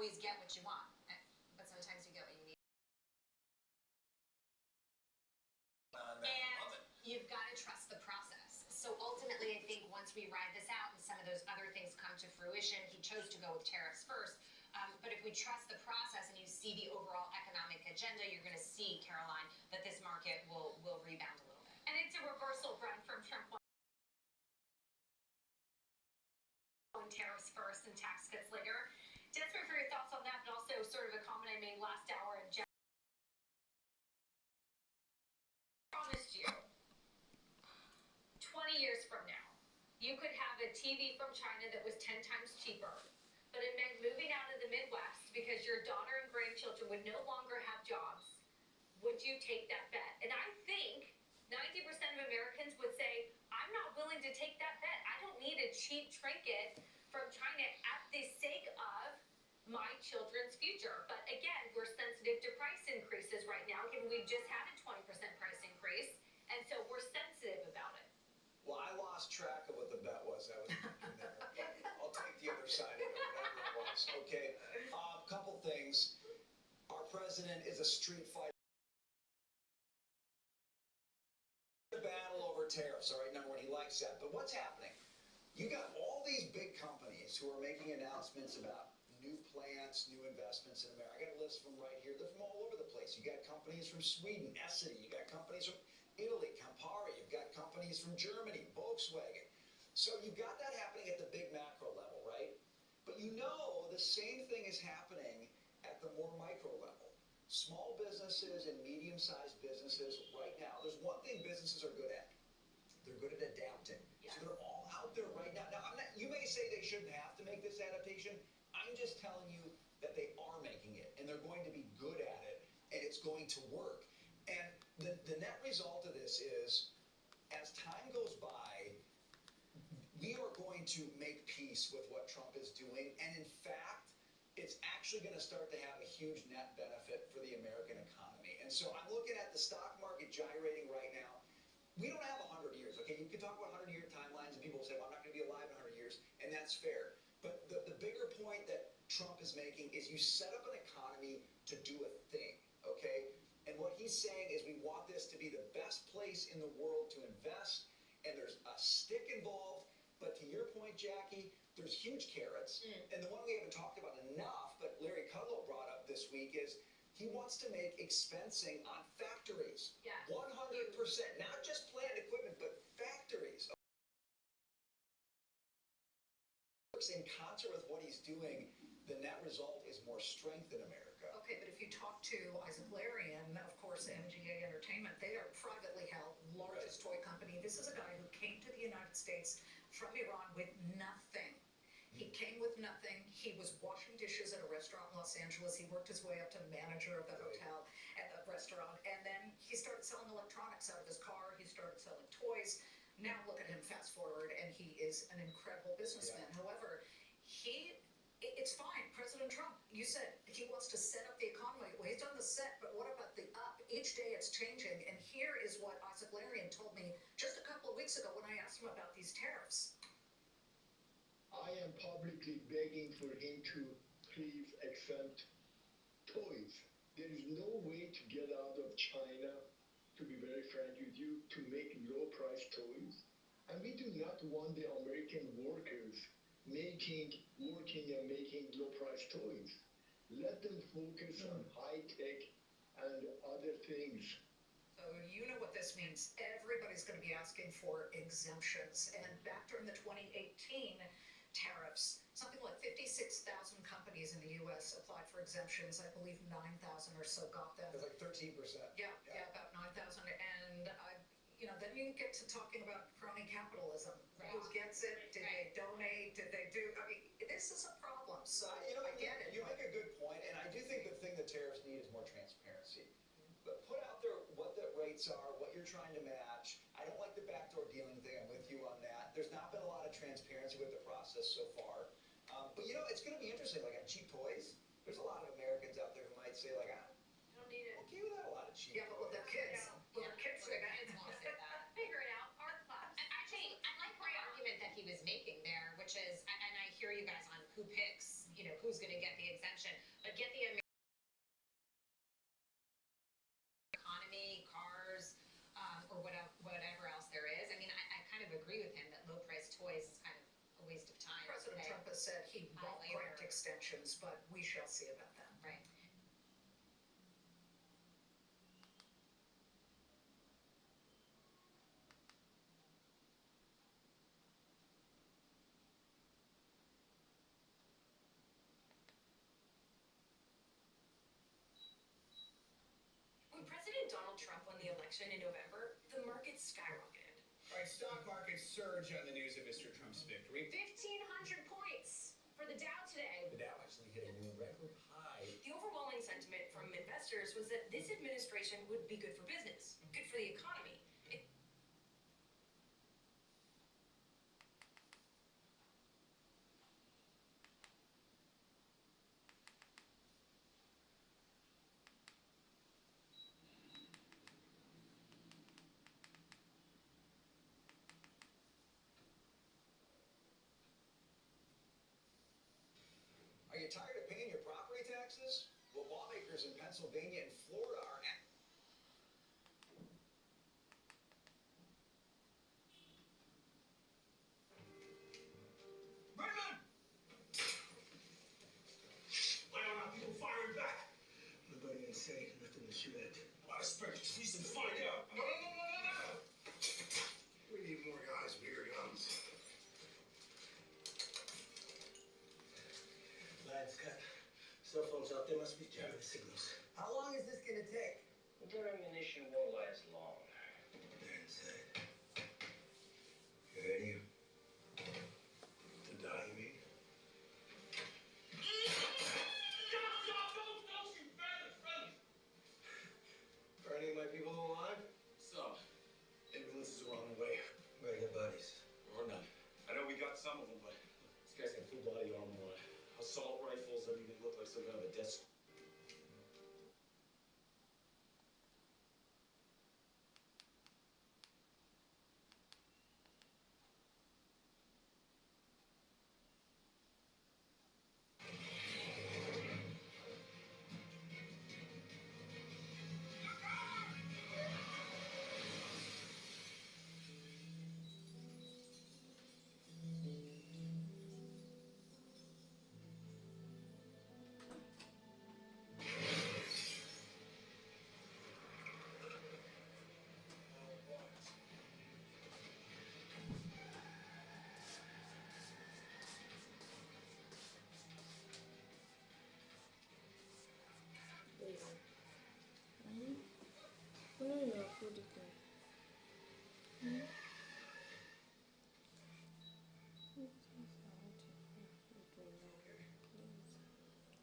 always get what you want, but sometimes you get what you need. And you've got to trust the process. So ultimately, I think once we ride this out and some of those other things come to fruition, he chose to go with tariffs first. But if we trust the process and you see the overall economic agenda, you're going to see, Caroline, that this market will rebound a little bit. And it's a reversal, Brent, from Trump on tariffs first and tax cuts later. Desperate for your thoughts on that, but also sort of a comment I made last hour. And Jeff promised you 20 years from now, you could have a TV from China that was 10 times cheaper, but it meant moving out of the Midwest because your daughter and grandchildren would no longer have jobs. Would you take that bet? And I think 90% of Americans would say, I'm not willing to take that bet. I don't need a cheap trinket from China at the sake of my children's future. But again, we're sensitive to price increases right now, given we've just had a 20% price increase, and so we're sensitive about it. Well, I lost track of what the bet was I was making there. I'll take the other side of it, whatever it was. Okay, couple things. Our president is a street fighter. The battle over tariffs, all right, number one, he likes that. But what's happening? You got all these big companies who are making announcements about new plants, new investments in America. I got a list from right here. They're from all over the place. You got companies from Sweden, Essity. You got companies from Italy, Campari. You've got companies from Germany, Volkswagen. So you've got that happening at the big macro level, right? But you know the same thing is happening at the more micro level. Small businesses and medium-sized businesses right now, there's one thing businesses are good at. They're good at adapting. Yeah. So they're all out there right now. Now, you may say they shouldn't have to make this adaptation. I'm just telling you that they are making it, and they're going to be good at it, and it's going to work. And the net result of this is, as time goes by, we are going to make peace with what Trump is doing, and in fact, it's actually going to start to have a huge net benefit for the American economy. And so I'm looking at the stock market gyrating right now. We don't have 100 years, okay? You can talk about 100-year timelines, and people say, well, I'm not going to be alive in 100 years, and that's fair. But the bigger point that Trump is making is you set up an economy to do a thing, okay? And what he's saying is we want this to be the best place in the world to invest, and there's a stick involved. But to your point, Jackie, there's huge carrots. And the one we haven't talked about enough, but Larry Kudlow brought up this week, is he wants to make expensing on factories. Yeah. 100%, not just plant equipment, but factories. In concert with what he's doing, the net result is more strength in America. Okay, but if you talk to Isaac Larian, of course, MGA Entertainment, they are privately held, largest toy company. This is a guy who came to the United States from Iran with nothing. He came with nothing. He was washing dishes at a restaurant in Los Angeles. He worked his way up to manager of the hotel and the restaurant. And then he started selling electronics out of his car. He started selling toys. Now look at him, fast forward, and he is an incredible businessman. Yeah. However, it's fine. President Trump, you said he wants to set up the economy. Well, he's on the set, but what about the up? Each day it's changing. And here is what Isaac Larian told me just a couple of weeks ago when I asked him about these tariffs. I am publicly begging for him to please exempt toys. There is no way to get out of China, to be very frank with you, to make low-priced toys. And we do not want the American workers working and making low-priced toys. Let them focus on high-tech and other things. So you know what this means. Everybody's going to be asking for exemptions. And back during the 2018 tariffs, something like 56,000 companies in the U.S. applied for exemptions. I believe 9,000 or so got them. It's like 13%. Yeah, about 9,000. And then you get to talking about crony capitalism. Right. Who gets it? Did they donate? Did they do? I mean, this is a problem. So I get it. You make a good point, and I do think the thing that tariffs need is more transparency. But put out there what the rates are, what you're trying to match. I don't like the backdoor dealing thing. I'm with you on that. There's not been a lot of transparency with the process so far. But it's going to be interesting. Like on cheap toys, there's a lot of Americans out there who might say, like, I don't need it. Okay without a lot of cheap toys. Yeah, but with their kids. With their kids say that. Kids won't say that. Figure it out. Art class. Actually, I like the argument that he was making there, which is, and I hear you guys on who picks, who's going to get the exemption. said he won't grant extensions, but we shall see about that. Right. When President Donald Trump won the election in November, the market skyrocketed. All right, stock markets surge on the news of Mr. Trump's victory. 1,500 points for the Dow today. The Dow actually hit a new record high. The overwhelming sentiment from investors was that this administration would be good for business, good for the economy. Are you tired of paying your property taxes? Well, lawmakers in Pennsylvania and Florida are Raymond! Why are not people firing back? Nobody ain't saying nothing to shoot at. I expect to see some find out. No! We need more guys with bigger guns. Line's cut. Cell phones out there must be jamming the signals. How long is this gonna take? Their ammunition won't last long. They're inside. You ready? To die, you mean? Don't shoot friendly! Are any of my people alive? Some. Ambulances are on the way. Where are their bodies? Or none. I know we got some of them, but this guy's got full body armor on. Assault rifles, I mean, they look like some kind of a desk.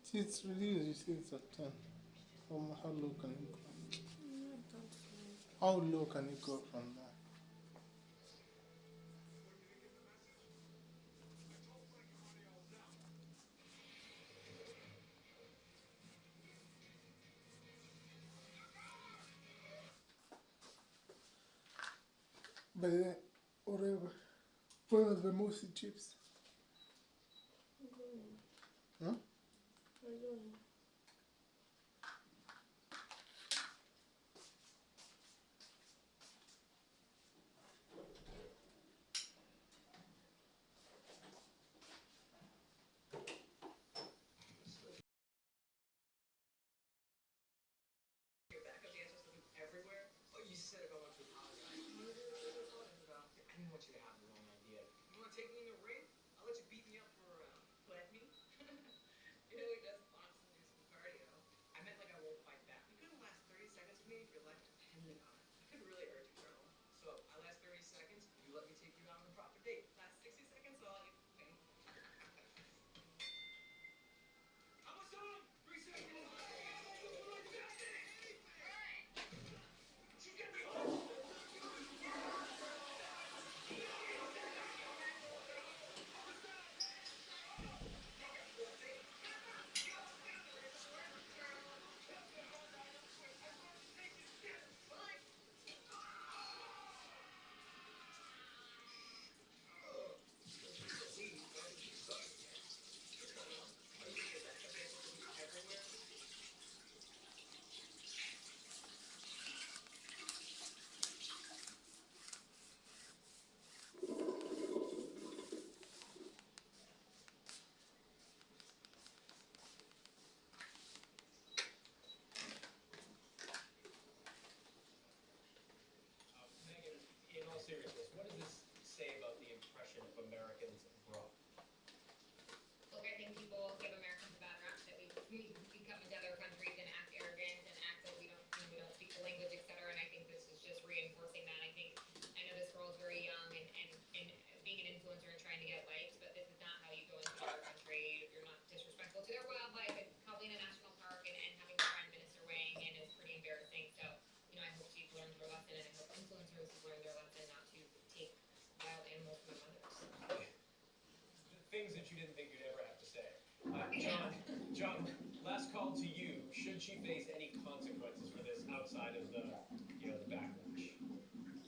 See, it's reduced, you see it's at 10. How low can you go? How low can you go from there? But then, whatever. Where are the mostly chips? Huh? Backup dancers looking everywhere. Oh, you said if I want to apologize. I didn't want you to have the wrong idea. You want to take me in the ring? I'll let you beat me up for let me. You know he does box and do some cardio. I meant like I won't fight back. You couldn't last 30 seconds with me if your life depended on it. I could really hurt you, girl. So I last 30 seconds. You let me take you out on a proper date. Last 60 seconds, I'll let you faint. How much time? 3 seconds. things that you didn't think you'd ever have to say. John, last call to you. Should she face any consequences for this outside of the backlash?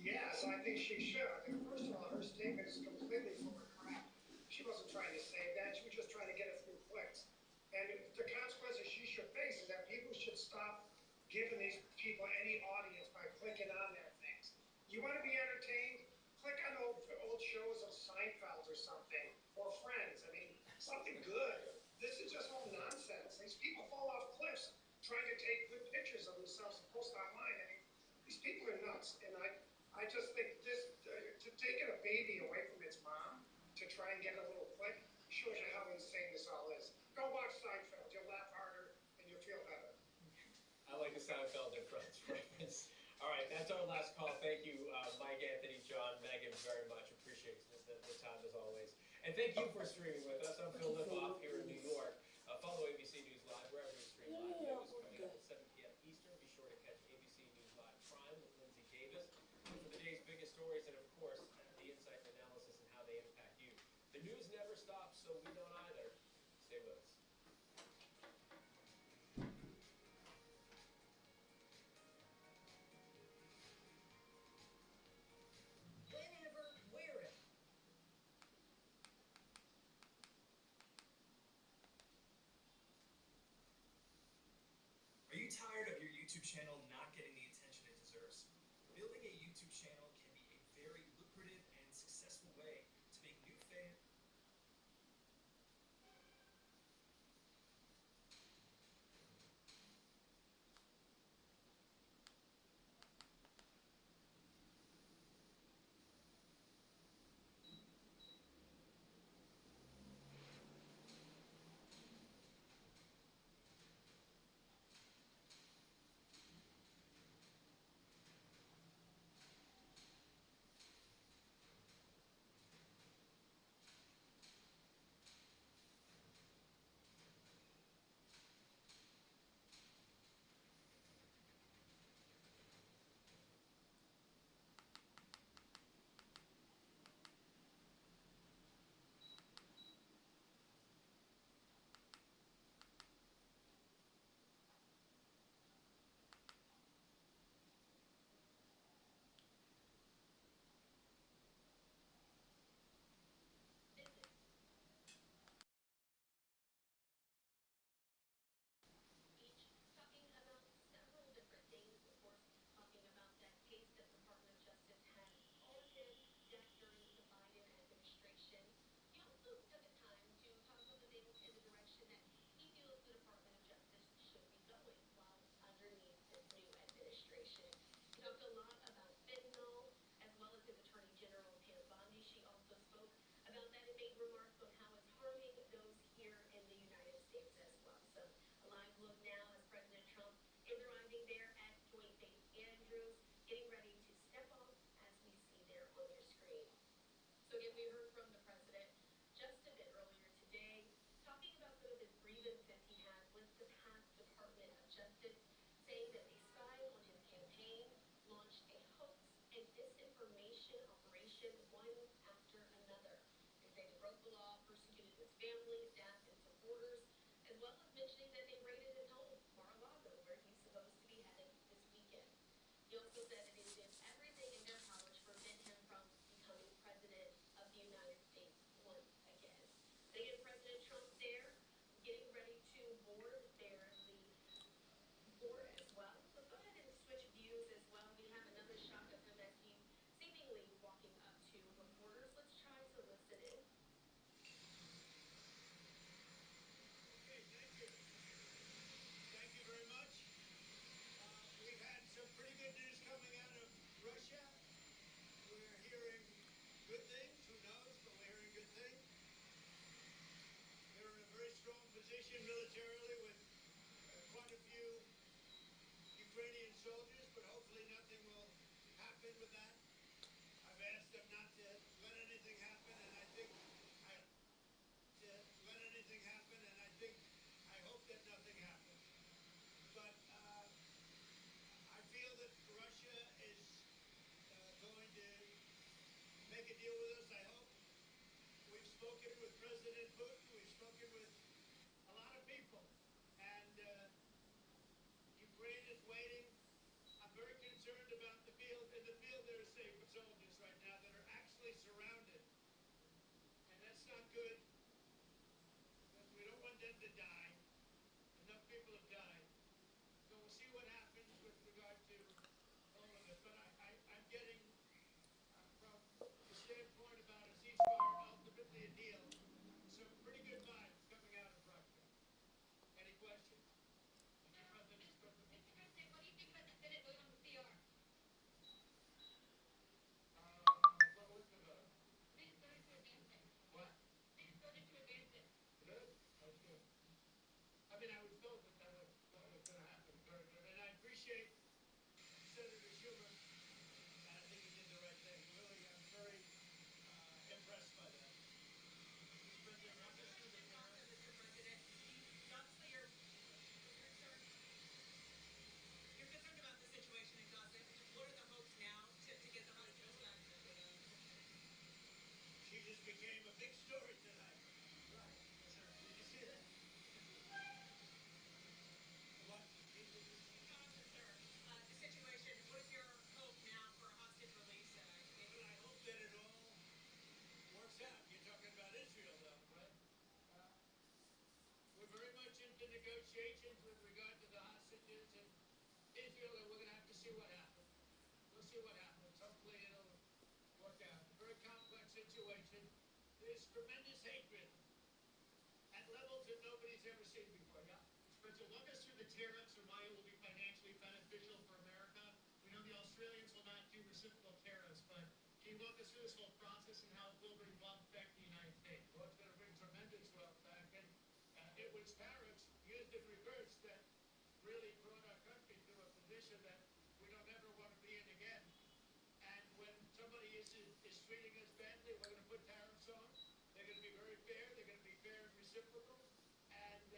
Yes, I think she should. And first of all, her statement is completely full of crap. She wasn't trying to say that. She was just trying to get it through clicks. And the consequences she should face is that people should stop giving these people any audience by clicking on their things. You want to be entertained? Click on old shows of Seinfeld or something, or Friends. I mean, something good. This is just all nonsense. These people fall off cliffs trying to take good pictures of themselves and post online. I mean, these people are nuts. And I just think this, to taking a baby away from its mom to try and get a little click shows you how insane this all is. Go watch Seinfeld. You'll laugh harder and you'll feel better. I like the Seinfeld and Friends reference. All right, that's our last call. Thank you, Mike, Anthony, John, Megan, very much. Appreciate the time as always. And thank you for streaming with us. I'm Phil Lipoff here in New York. Follow ABC News Live wherever you stream live news. Coming up at 7 p.m. Eastern, be sure to catch ABC News Live Prime with Lindsay Davis for the day's biggest stories and, of course, the insight and analysis and how they impact you. The news never stops, so we don't either. Stay with us. Whenever, wherever. Are you tired of your YouTube channel not getting the attention it deserves? Building a YouTube channel can be a very lucrative and successful way to make new fans. Talking about several different things, of course, talking about that case that the Department of Justice had ordered back during the Biden administration. He also took the time to talk about the things in the direction that he feels the Department of Justice should be going while underneath this new administration. He talked a lot about fentanyl, as well as his Attorney General, Pam Bondi. She also spoke about that and made remarks on how it's harming those here in the United States as well. So a live look now as President Trump is arriving there at Joint Base Andrews, getting ready to step off as we see there on your screen. So again, we heard from the president just a bit earlier today, talking about some of his grievances he had with the past Department of Justice, saying that they spied on his campaign, launched a hoax and disinformation operation one after another. They say they broke the law, persecuted his family, staff, and supporters, as well as mentioning that they raided his home, Mar-a-Lago, where he's supposed to be headed this weekend. He also said that they did everything in their power to prevent him from becoming president of the United States once again. But again, President Trump there, getting ready to board there, the board as well. Let's go ahead and switch views as well. We have another shot of him as he's seemingly walking up to reporters. Let's try to listen in. Okay, thank you. Thank you very much. We've had some pretty good news coming out of Russia. We're hearing good things. Who knows? But we're hearing good things. They're in a very strong position militarily with quite a few Ukrainian soldiers, but hopefully nothing will happen with that. I've asked them not to let anything happen, and I think I hope that nothing happens. But I feel that Russia is going to make a deal with us, I hope. We've spoken with President Putin, we've spoken with a lot of people, and Ukraine is waiting. I'm very concerned about the field. In the field, there are soldiers right now that are actually surrounded, and that's not good. Because we don't want them to die. Enough people have died. So we'll see what happens with regard to all of it. But I'm getting, from the standpoint about a ceasefire, ultimately a deal, some pretty good vibes coming out of Russia. Any questions? Mr. President, Mr. President, what do you think about the Senate vote on the CR? what was the vote? They just voted to advance it. What? They just voted to advance it. Good. That's good. I mean, I was told that that was going to happen. Very good. And I appreciate Senator Schumer, and I think he did the right thing. Really, I'm very impressed by that. Mr. President, walk us through the tariffs. Mr. President, obviously you're concerned. You're concerned about the situation in Gaza. What are the hopes now to get the hostages back? She just became a big story tonight. Right. Did you see that? What? Gaza, sir. The situation. What is your hope now for a hostage release? Well, I hope that it all works out. You're talking about Israel, though, right? We're very much into negotiations with regard to the hostages in Israel, and we're going to have to see what happens. We'll see what happens. Hopefully it'll work out. Very complex situation. There's tremendous hatred at levels that nobody's ever seen before. Yeah? Mr. President, walk us through the tariffs and why it will be financially beneficial for America. We know the Australians will not do reciprocal tariffs, but can you walk us through this whole process and how it will bring wealth back to the United States? Well, it's going to bring tremendous wealth back, and it was tariffs used in reverse that really brought our country to a position that we don't ever want to be in again. And when somebody is treating us badly, we're going to put tariffs on. They're going to be very fair. They're going to be fair and reciprocal. And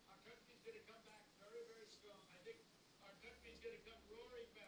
our country's going to come back very, very strong. I think our country's going to come roaring back.